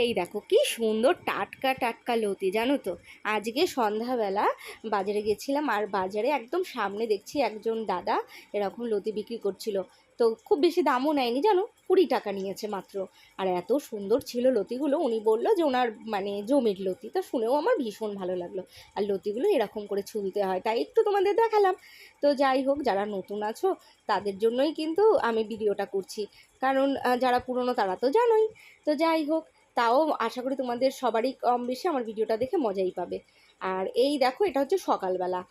এই দেখো কি সুন্দর টাটকা টাটকা লতি, জানো তো। আজকে সন্ধ্যাবেলা বাজারে গেছিলাম, আর বাজারে একদম সামনে দেখছি একজন দাদা এরকম লতি বিক্রি করছিল। তো খুব বেশি দামও নেয়নি, জানো, 20 টাকা নিয়েছে মাত্র। আর এত সুন্দর ছিল লতিগুলো, উনি বললো যে ওনার মানে জমির লতি, তো শুনেও আমার ভীষণ ভালো লাগলো। আর লতিগুলো এরকম করে ছুলতে হয়, তাই একটু তোমাদের দেখালাম। তো যাই হোক, যারা নতুন আছো তাদের জন্যই কিন্তু আমি ভিডিওটা করছি, কারণ যারা পুরনো তারা তো জানোই। তো যাই হোক, তাও আশা করি তোমাদের সবারই কম বেশি আমার ভিডিওটা দেখে মজাই পাবে। আর এই দেখো, এটা হচ্ছে সকালবেলা।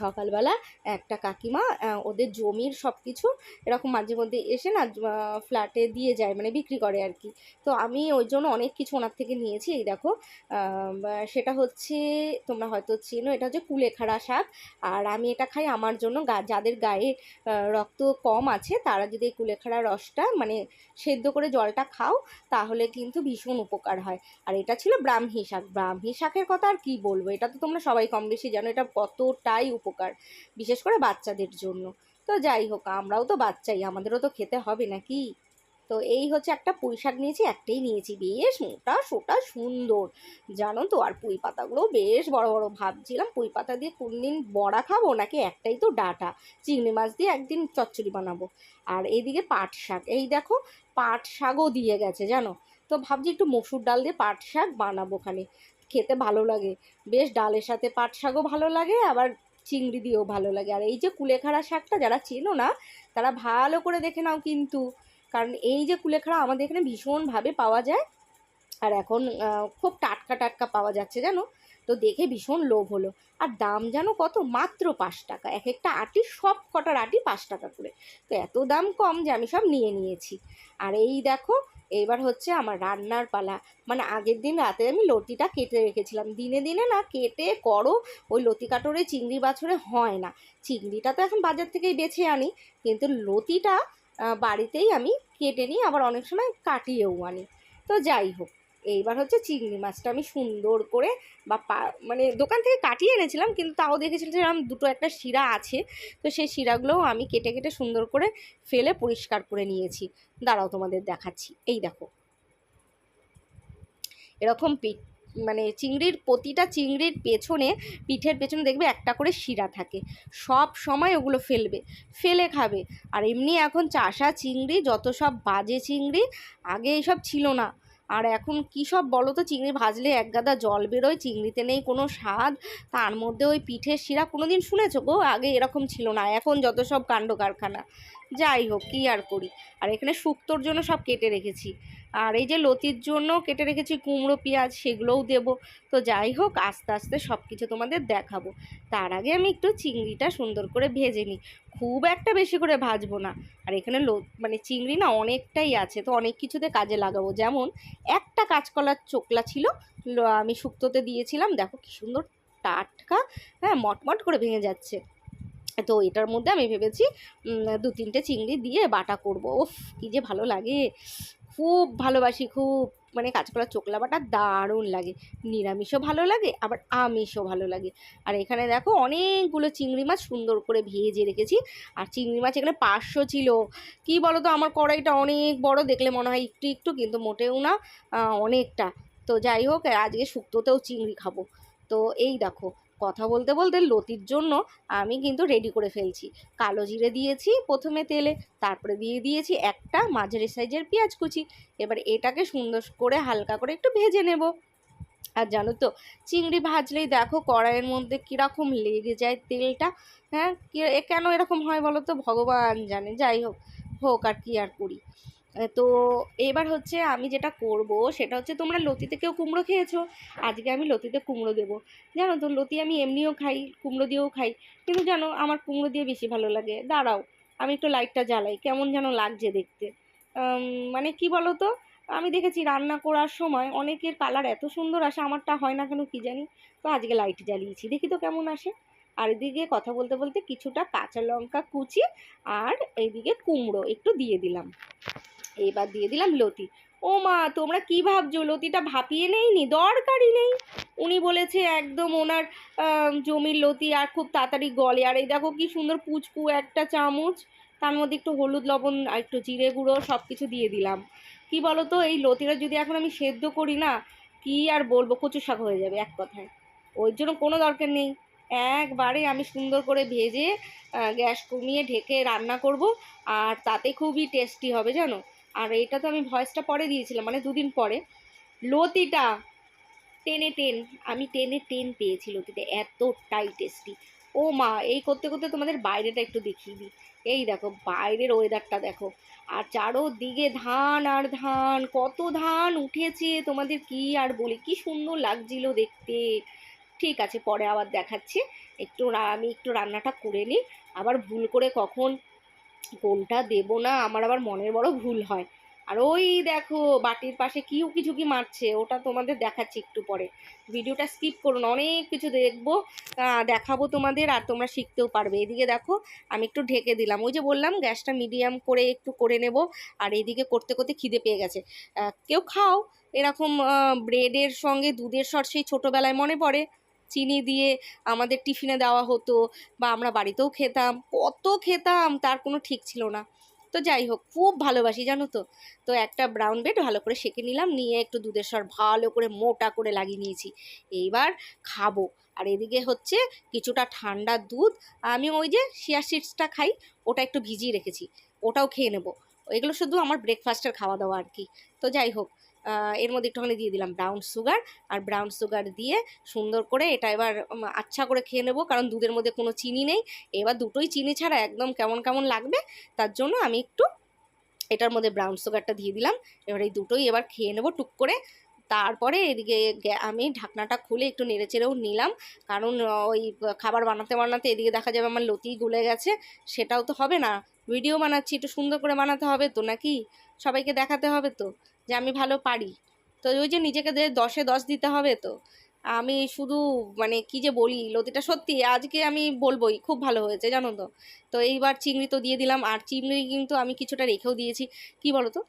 সকালবেলা একটা কাকিমা ওদের জমির সব কিছু এরকম মাঝে মধ্যে এসে না ফ্ল্যাটে দিয়ে যায়, মানে বিক্রি করে আর কি। তো আমি ওই জন্য অনেক কিছু ওনার থেকে নিয়েছি। এই দেখো, সেটা হচ্ছে, তোমরা হয়তো চেনো, এটা হচ্ছে কুলেখাড়া শাক। আর আমি এটা খাই আমার জন্য, যাদের গায়ে রক্ত কম আছে তারা যদি এই কুলেখাড়া রসটা মানে সেদ্ধ করে জলটা খাও তাহলে কিন্তু ভীষণ উপকার হয়। আর এটা ছিল ব্রাহ্মী শাক। ব্রাহ্মী শাকের কথা আর কি বলবো, এটা তো তোমরা সবাই কম বেশি জানো এটা কতটাই উপকার, বিশেষ করে বাচ্চাদের জন্য। তো যাই হোক, আমরাও তো বাচ্চাই, আমাদেরও তো খেতে হবে নাকি। তো এই হচ্ছে একটা পুঁই শাক নিয়েছি, একটাই নিয়েছি, বেশ মোটা সোটা সুন্দর, জানো তো। আর পুঁই পাতাগুলো বেশ বড় বড়, ভাবছিলাম পুঁই পাতা দিয়ে কোনদিন বড়া খাবো নাকি একটাই তো ডাঁটা চিংড়ি মাছ দিয়ে একদিন চচ্চড়ি বানাবো। আর এইদিকে পাট শাক, এই দেখো পাট শাকও দিয়ে গেছে, জানো। তো ভাবছি একটু মসুর ডাল দিয়ে পাট শাক বানাবো, ওখানে খেতে ভালো লাগে বেশ, ডালের সাথে পাট শাকও ভালো লাগে, আবার চিংড়ি দিয়েও ভালো লাগে। আর এই যে কুলেখাড়া শাকটা যারা চেনো না তারা ভালো করে দেখে নাও কিন্তু, কারণ এই যে কুলেখাড়া আমাদের এখানে ভীষণভাবে পাওয়া যায়, আর এখন খুব টাটকা টাটকা পাওয়া যাচ্ছে, জানো। তো দেখে ভীষণ লোভ হলো। আর দাম জানো কত, মাত্র 5 টাকা, এক একটা আটি, সব কটার আটি 5 টাকা করে। তো এত দাম কম যে আমি সব নিয়ে নিয়েছি। আর এই দেখো, এইবার হচ্ছে আমার রান্নার পালা। মানে আগের দিন রাতে আমি লতিটা কেটে রেখেছিলাম, দিনে দিনে না কেটে করো, ওই লতি কাটোরে চিংড়ি বাছরে হয় না। চিংড়িটা তো এখন বাজার থেকেই বেছে আনি, কিন্তু লতিটা বাড়িতেই আমি কেটে নিই, আবার অনেক সময় কাটিয়েও আনি। তো যাই হোক, এইবার হচ্ছে চিংড়ি মাছটা আমি সুন্দর করে মানে দোকান থেকে কাটিয়ে এনেছিলাম, কিন্তু তাও দেখেছিলাম দুটো একটা শিরা আছে। তো সেই শিরাগুলোও আমি কেটে কেটে সুন্দর করে ফেলে পরিষ্কার করে নিয়েছি। দাঁড়াও তোমাদের দেখাচ্ছি, এই দেখো এরকম মানে চিংড়ির, প্রতিটা চিংড়ির পেছনে, পিঠের পেছনে দেখবে একটা করে শিরা থাকে, সব সময় ওগুলো ফেলে খাবে। আর এমনি এখন চাষা চিংড়ি যত সব বাজে চিংড়ি, আগে এইসব ছিল না। আর এখন কী সব বলো তো, চিংড়ি ভাজলে এক গাদা জল বেরোয়, চিংড়িতে নেই কোনো স্বাদ, তার মধ্যে ওই পিঠের শিরা কোনো দিন শুনেছো গো? আগে এরকম ছিল না, এখন যত সব কাণ্ড কারখানা। যাই হোক, কী আর করি। আর এখানে শুক্তোর জন্য সব কেটে রেখেছি, আর এই যে লতির জন্য কেটে রেখেছি কুমড়ো পেঁয়াজ, সেগুলোও দেবো। তো যাই হোক, আস্তে আস্তে সব কিছু তোমাদের দেখাবো। তার আগে আমি একটু চিংড়িটা সুন্দর করে ভেজে নিই, খুব একটা বেশি করে ভাজবো না। আর এখানে মানে চিংড়ি না অনেকটাই আছে, তো অনেক কিছুতে কাজে লাগাবো। যেমন একটা কাঁচকলার চোকলা ছিল, আমি শুক্তোতে দিয়েছিলাম, দেখো কি সুন্দর টাটকা, হ্যাঁ, মটমট করে ভেঙে যাচ্ছে। তো এটার মধ্যে আমি ভেবেছি 2-3টে চিংড়ি দিয়ে বাটা করব। ওফ, কী যে ভালো লাগে, খুব ভালোবাসি খুব। মানে কাঁচকলার চোকলা বাটা দারুণ লাগে, নিরামিষও ভালো লাগে আবার আমিষও ভালো লাগে। আর এখানে দেখো অনেকগুলো চিংড়ি মাছ সুন্দর করে ভেজে রেখেছি। আর চিংড়ি মাছ এখানে 500 ছিল। কি বলো তো, আমার কড়াইটা অনেক বড়, দেখলে মনে হয় একটু একটু, কিন্তু মোটেও না, অনেকটা। তো যাই হোক, আজকে শুক্তোতেও চিংড়ি খাবো। তো এই দেখো, কথা বলতে বলতে লতির জন্য আমি কিন্তু রেডি করে ফেলছি। কালো জিরে দিয়েছি প্রথমে তেলে, তারপরে দিয়ে দিয়েছি একটা মাঝারি সাইজের পেঁয়াজ কুচি। এবার এটাকে সুন্দর করে হালকা করে একটু ভেজে নেব। আর জানো তো, চিংড়ি ভাজলেই দেখো কড়াইয়ের মধ্যে কীরকম লেগে যায় তেলটা। হ্যাঁ, কেন এরকম হয় বলো তো, ভগবান জানে। যাই হোক, হোক, আর কি আর করি। তো এবার হচ্ছে আমি যেটা করব সেটা হচ্ছে, তোমরা লতিতে কেউ কুমড়ো খেয়েছো? আজকে আমি লতিতে কুমড়ো দেবো। জানো তো, লতি আমি এমনিও খাই, কুমড়ো দিয়েও খাই, কিন্তু জানো আমার কুমড়ো দিয়ে বেশি ভালো লাগে। দাঁড়াও, আমি একটু লাইটটা জ্বালাই, কেমন যেন লাগছে দেখতে। মানে কি বলো তো, আমি দেখেছি রান্না করার সময় অনেকের কালার এত সুন্দর আসে, আমারটা হয় না কেন কি জানি। তো আজকে লাইট জ্বালিয়েছি, দেখি তো কেমন আসে। আর এদিকে কথা বলতে বলতে কিছুটা কাঁচা লঙ্কা কুচি, আর এইদিকে কুমড়ো একটু দিয়ে দিলাম। এবার দিয়ে দিলাম লতি। ও মা, তোমরা কি ভাবছো লতিটা ভাপিয়ে নেইনি? দরকারই নেই। উনি বলেছে একদম ওনার জমির লতি, আর খুব তাড়াতাড়ি গলে। আর এই দেখো কি সুন্দর পুচকু একটা চামচ, তার মধ্যে একটু হলুদ লবণ আর একটু জিরে গুঁড়ো সব কিছু দিয়ে দিলাম। কি বলো তো, এই লতিটা যদি এখন আমি সেদ্ধ করি না, কি আর বলবো, কচু শাক হয়ে যাবে এক কথায়। ওই জন্য কোনো দরকার নেই, একবারে আমি সুন্দর করে ভেজে গ্যাস কমিয়ে ঢেকে রান্না করব, আর তাতে খুবই টেস্টি হবে জানো। আর এটা তো আমি ভয়েসটা পরে দিয়েছিলাম, মানে দুদিন পরে। লতিটা টেনে টেন, আমি টেনে টেন পেয়েছি লতিতে, এতটাই টেস্টি। ও মা, এই করতে করতে তোমাদের বাইরেটা একটু দেখিয়ে দিই। এই দেখো বাইরের ওয়েদারটা দেখো, আর চারোদিকে ধান আর ধান, কত ধান উঠেছে তোমাদের কি আর বলি, কি সুন্দর লাগছিল দেখতে। ঠিক আছে, পরে আবার দেখাচ্ছি। আমি একটু রান্নাটা করে নিই, আবার ভুল করে কখন কোনটা দেবো না আমার আবার মনের বড় ভুল হয়। আর ওই দেখো বাটির পাশে কি উকি ঝুঁকি মারছে, ওটা তোমাদের দেখাচ্ছি একটু পরে। ভিডিওটা স্কিপ করুন, অনেক কিছু দেখবো, দেখাবো তোমাদের, আর তোমরা শিখতেও পারবে। এদিকে দেখো আমি একটু ঢেকে দিলাম, ওই যে বললাম গ্যাসটা মিডিয়াম করে একটু করে নেব। আর এইদিকে করতে করতে খিদে পেয়ে গেছে। কেউ খাও এরকম ব্রেডের সঙ্গে দুধের সর, সেই ছোটোবেলায় মনে পড়ে চিনি দিয়ে আমাদের টিফিনে দেওয়া হতো, বা আমরা বাড়িতেও খেতাম, কত খেতাম তার কোনো ঠিক ছিল না। তো যাই হোক, খুব ভালোবাসি জানো তো। তো একটা ব্রাউন ব্রেড ভালো করে সেঁকে নিলাম, নিয়ে একটু দুধের সর ভালো করে মোটা করে লাগিয়ে নিয়েছি, এইবার খাবো। আর এদিকে হচ্ছে কিছুটা ঠান্ডা দুধ, আমি ওই যে শিয়া সিডসটা খাই, ওটা একটু ভিজিয়ে রেখেছি, ওটাও খেয়ে নেবো। এগুলো শুধু আমার ব্রেকফাস্টের খাওয়া দাওয়া আর কি। তো যাই হোক, এর মধ্যে একটুখানি দিয়ে দিলাম ব্রাউন সুগার, আর ব্রাউন সুগার দিয়ে সুন্দর করে এটা এবার আচ্ছা করে খেয়ে নেবো, কারণ দুধের মধ্যে কোনো চিনি নেই। এবার দুটোই চিনি ছাড়া একদম কেমন কেমন লাগবে, তার জন্য আমি একটু এটার মধ্যে ব্রাউন সুগারটা দিয়ে দিলাম। এবার এই দুটোই এবার খেয়ে নেবো টুক করে। তারপরে এদিকে আমি ঢাকনাটা খুলে একটু নেড়েচেড়েও নিলাম, কারণ ওই খাবার বানাতে বানাতে এদিকে দেখা যাবে আমার লতি গলে গেছে, সেটাও তো হবে না। ভিডিও বানাচ্ছি, একটু সুন্দর করে বানাতে হবে তো নাকি, সবাইকে দেখাতে হবে তো যে আমি ভালো পারি। তো ওই যে নিজেকে 10-এ 10 দিতে হবে তো। আমি শুধু মানে কি যে বলি, লতিটা সত্যি আজকে আমি বলবোই খুব ভালো হয়েছে জানো তো। তো এইবার চিংড়ি তো দিয়ে দিলাম, আর চিংড়ি কিন্তু আমি কিছুটা রেখেও দিয়েছি। কি বলো তো,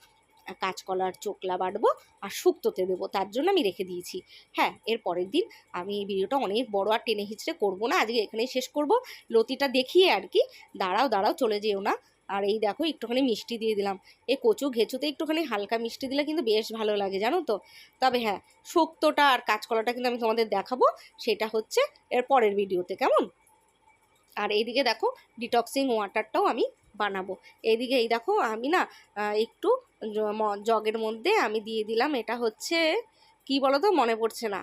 কাঁচকলার চোকলা বাটবো আর শুক্তোতে দেবো, তার জন্য আমি রেখে দিয়েছি। হ্যাঁ, এর পরের দিন আমি এই ভিডিওটা অনেক বড় আর টেনে হিচড়ে করবো না, আজকে এখানেই শেষ করব, লতিটা দেখিয়ে আর কি। দাঁড়াও দাঁড়াও, চলে যেও না। আর এই দেখো একটুখানি মিষ্টি দিয়ে দিলাম, এই কচু ঘেঁচুতে একটুখানি হালকা মিষ্টি দিলে কিন্তু বেশ ভালো লাগে জানো তো। তবে হ্যাঁ, শুক্তোটা আর কাঁচকলাটা কিন্তু আমি তোমাদের দেখাবো, সেটা হচ্ছে এর পরের ভিডিওতে, কেমন। আর এইদিকে দেখো ডিটক্সিং ওয়াটারটাও আমি বানাবো। এইদিকে এই দেখো আমি না একটু জগের মধ্যে আমি দিয়ে দিলাম, এটা হচ্ছে কি বলো তো, মনে পড়ছে না,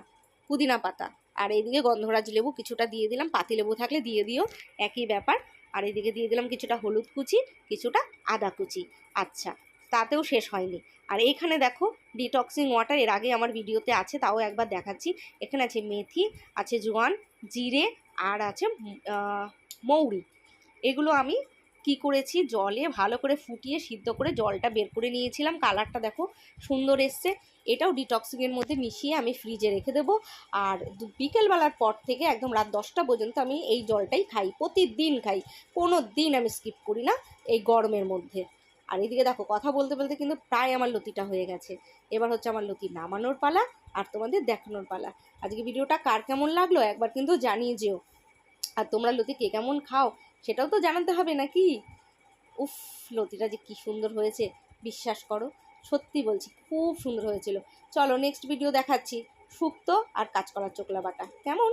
পুদিনা পাতা। আর এইদিকে গন্ধরাজ লেবু কিছুটা দিয়ে দিলাম, পাতি লেবু থাকলে দিয়ে দিও, একই ব্যাপার। আর এদিকে দিয়ে দিলাম কিছুটা হলুদ কুচি, কিছুটা আদা কুচি। আচ্ছা, তাতেও শেষ হয়নি। আর এইখানে দেখো ডিটক্সিং ওয়াটার এর আগে আমার ভিডিওতে আছে, তাও একবার দেখাচ্ছি। এখানে আছে মেথি, আছে জোয়ান, জিরে, আর আছে মৌরি। এগুলো আমি কি করেছি, জলে ভালো করে ফুটিয়ে সিদ্ধ করে জলটা বের করে নিয়েছিলাম, কালারটা দেখো সুন্দর এসছে। এটাও ডিটক্সিংয়ের মধ্যে মিশিয়ে আমি ফ্রিজে রেখে দেবো। আর বিকেলবেলার পর থেকে একদম রাত 10টা পর্যন্ত আমি এই জলটাই খাই, প্রতিদিন খাই, কোনো দিন আমি স্কিপ করি না এই গরমের মধ্যে। আর এদিকে দেখো কথা বলতে বলতে কিন্তু প্রায় আমার লতিটা হয়ে গেছে। এবার হচ্ছে আমার লতি নামানোর পালা, আর তোমাদের দেখানোর পালা। আজকে ভিডিওটা কার কেমন লাগলো একবার কিন্তু জানিয়ে যেও। আর তোমরা লতি কে কেমন খাও সেটাও তো জানাতে হবে নাকি। উফ, লতিটা যে কি সুন্দর হয়েছে, বিশ্বাস করো, সত্যি বলছি খুব সুন্দর হয়েছিল। চলো নেক্সট ভিডিও দেখাচ্ছি, শুক্তো আর কাঁচকলার চোকলা বাটা, কেমন।